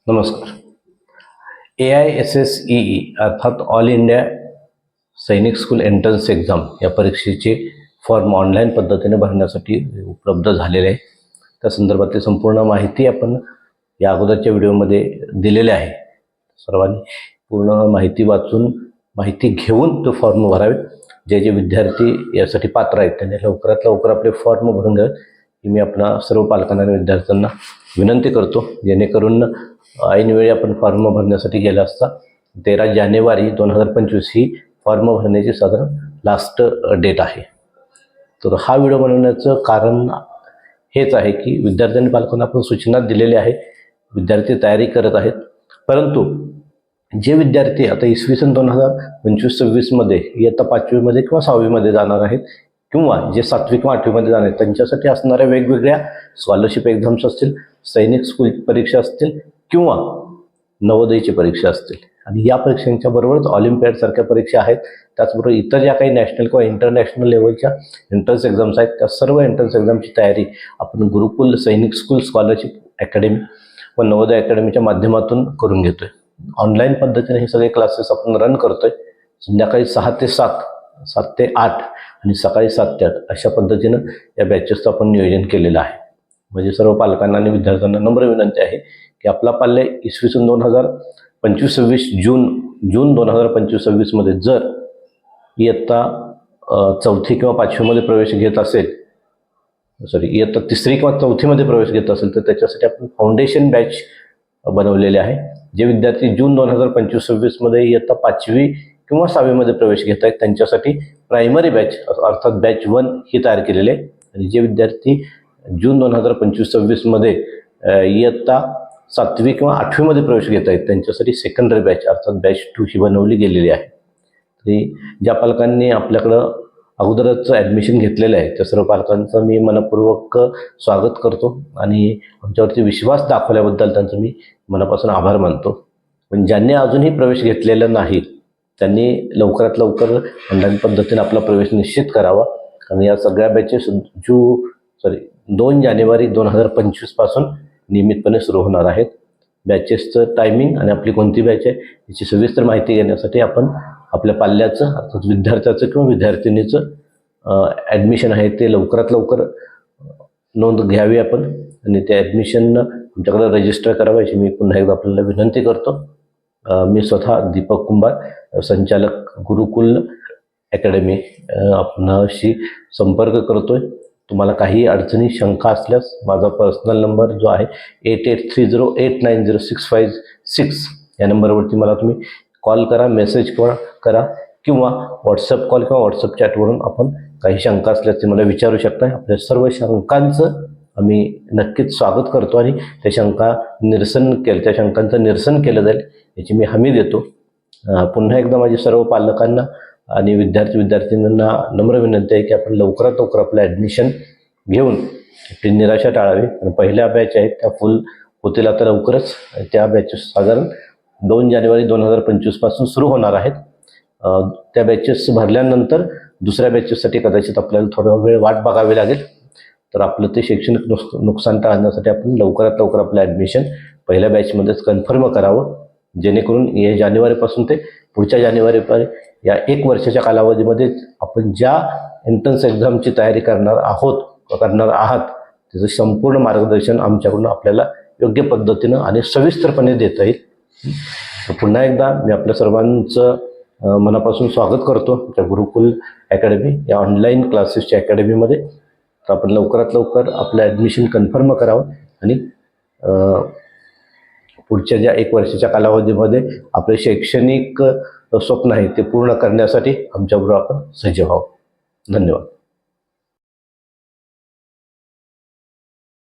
नमस्कार. AISSEE अर्थात all India सैनिक स्कूल एंट्रन्स एक्झाम या परीक्षेचे फॉर्म ऑनलाईन पद्धतीने भरण्यासाठी उपलब्ध झालेले आहे. त्या संदर्भातली संपूर्ण माहिती आपण या अगोदरच्या व्हिडिओमध्ये दिलेली आहे. सर्वांनी पूर्ण माहिती वाचून माहिती घेऊन तो फॉर्म भरावे. जे जे विद्यार्थी यासाठी पात्र आहेत त्यांनी लवकरात लवकर आपले फॉर्म भरून घ्यावे ही मी आपल्या सर्व पालकांना आणि विद्यार्थ्यांना विनंती करतो. जेणेकरून ऐनवेळी आपण फॉर्म भरण्यासाठी गेला असता 13 जानेवारी 2025 ही फॉर्म भरण्याची साधारण लास्ट डेट आहे. तर हा व्हिडिओ बनवण्याचं कारण हेच आहे की विद्यार्थी आणि पालकांना आपण सूचना दिलेल्या आहे. विद्यार्थी तयारी करत आहेत, परंतु जे विद्यार्थी आता इसवी सन 2025-26 मध्ये इयत्ता 5वी मध्ये किंवा 6वी मध्ये जाणार आहेत किंवा जे 7वी किंवा 8वी मध्ये जाणार आहेत त्यांच्यासाठी असणाऱ्या वेगवेगळ्या स्कॉलरशिप एक्झाम्स असतील, सैनिक स्कूल परीक्षा असतील किंवा नवोदयची परीक्षा असतील आणि या परीक्षांच्या बरोबरच ऑलिम्पियाड सारख्या परीक्षा आहेत. त्याचबरोबर इतर ज्या काही नॅशनल किंवा इंटरनॅशनल लेवलच्या एंट्रन्स एक्झाम्स आहेत त्या सर्व एंट्रन्स एक्झामची तयारी आपण गुरुकुल सैनिक स्कूल स्कॉलरशिप अकॅडमी व नवोदय अकॅडमीच्या माध्यमातून करून घेतोय. ऑनलाईन पद्धतीने हे सगळे क्लासेस आपण रन करतोय. संध्याकाळी 6 ते 7, 7 ते 8 आणि सकाळी 7 ते 8 अशा पद्धतीनं या बॅचेसचं आपण नियोजन केलेलं आहे. म्हणजे सर्व पालकांना आणि विद्यार्थ्यांना नम्र विनंती आहे की आपला पाल्य इसवी सन 2025-26 जून 2025-26 मध्ये जर इयत्ता 4थी किंवा 5वी मध्ये प्रवेश घेत असेल, इयत्ता 3री किंवा 4थी मध्ये प्रवेश घेत असेल तर त्याच्यासाठी आपण फाउंडेशन बॅच बनवलेले आहे. जे विद्यार्थी जून 2025-26 मध्ये इयत्ता 5वी किंवा 6वी मध्ये प्रवेश घेत आहेत त्यांच्यासाठी प्रायमरी बॅच अर्थात बॅच 1 ही तयार केलेली आहे. आणि जे विद्यार्थी जून 2025-26 मध्ये इयत्ता 7वी किंवा 8वी मध्ये प्रवेश घेत आहेत त्यांच्यासाठी सेकंडरी बॅच अर्थात बॅच 2 ही बनवली गेलेली आहे. तरी ज्या पालकांनी आपल्याकडं अगोदरच ॲडमिशन घेतलेलं आहे त्या सर्व पालकांचं मी मनपूर्वक स्वागत करतो आणि आमच्यावरती विश्वास दाखवल्याबद्दल त्यांचं मी मनापासून आभार मानतो. पण ज्यांनी अजूनही प्रवेश घेतलेला नाही त्यांनी लवकरात लवकर ऑनलाईन पद्धतीने आपला प्रवेश निश्चित करावा. कारण या सगळ्या बॅचेस 2 जानेवारी 2025 पासून नियमितपणे सुरू होणार आहेत. बॅचेसचं टायमिंग आणि आपली कोणती बॅच आहे याची सविस्तर माहिती घेण्यासाठी आपण आपल्या पाल्याचं अर्थात विद्यार्थ्याचं किंवा विद्यार्थिनीचं ॲडमिशन आहे ते लवकरात लवकर नोंद घ्यावी आपण आणि त्या ॲडमिशन आमच्याकडे रजिस्टर करावं याची मी पुन्हा एकदा आपल्याला विनंती करतो. मी स्वतः दीपक कुंभार, संचालक गुरुकुल अकॅडमी आपणाशी संपर्क करतोय. तुम्हाला काही अडचणी शंका असल्यास माझा पर्सनल नंबर जो आहे 8830890656 या नंबरवरती मला तुम्ही कॉल करा, मेसेज करा किंवा व्हॉट्सअप कॉल किंवा व्हॉट्सअप चॅटवरून आपण काही शंका असल्यास ते मला विचारू शकता. आपल्या सर्व शंकांचं आम्ही नक्कीच स्वागत करतो आणि त्या शंकांचं निरसन केलं जाईल याची मी हमी देतो. पुन्हा एकदा माझी सर्व पालकांना आणि विद्यार्थ्यांना नम्र विनंती आहे की आपण लवकरात लवकर आपलं ॲडमिशन घेऊन आपली निराशा टाळावी. आणि पहिल्या बॅच आहेत त्या फुल होतील आता लवकरच. त्या बॅचेस साधारण 2 जानेवारी 2025 पासून सुरू होणार आहेत. त्या बॅचेस भरल्यानंतर दुसऱ्या बॅचेससाठी कदाचित आपल्याला थोडा वेळ वाट बघावी लागेल. तर आपलं ते शैक्षणिक नुकसान टाळण्यासाठी आपण लवकरात लवकर आपलं ॲडमिशन पहिल्या बॅचमध्येच कन्फर्म करावं. जेणेकरून या जानेवारीपासून ते पुढच्या जानेवारीपर्यंत या 1 वर्षाच्या कालावधीमध्ये आपण ज्या एंट्रन्स एक्झामची तयारी करणार आहात त्याचं संपूर्ण मार्गदर्शन आमच्याकडून आपल्याला योग्य पद्धतीनं आणि सविस्तरपणे देता येईल. पुन्हा एकदा मी आपल्या सर्वांचं मनापासून स्वागत करतो त्या गुरुकुल अकॅडमी या ऑनलाईन क्लासेसच्या अकॅडमीमध्ये. तर आपण लवकरात लवकर आपलं ॲडमिशन कन्फर्म करावं आणि पुढच्या ज्या 1 वर्षाच्या कालावधीमध्ये आपले शैक्षणिक स्वप्न आहे ते पूर्ण करण्यासाठी आमच्याबरोबर आपण सज्ज व्हावं. धन्यवाद.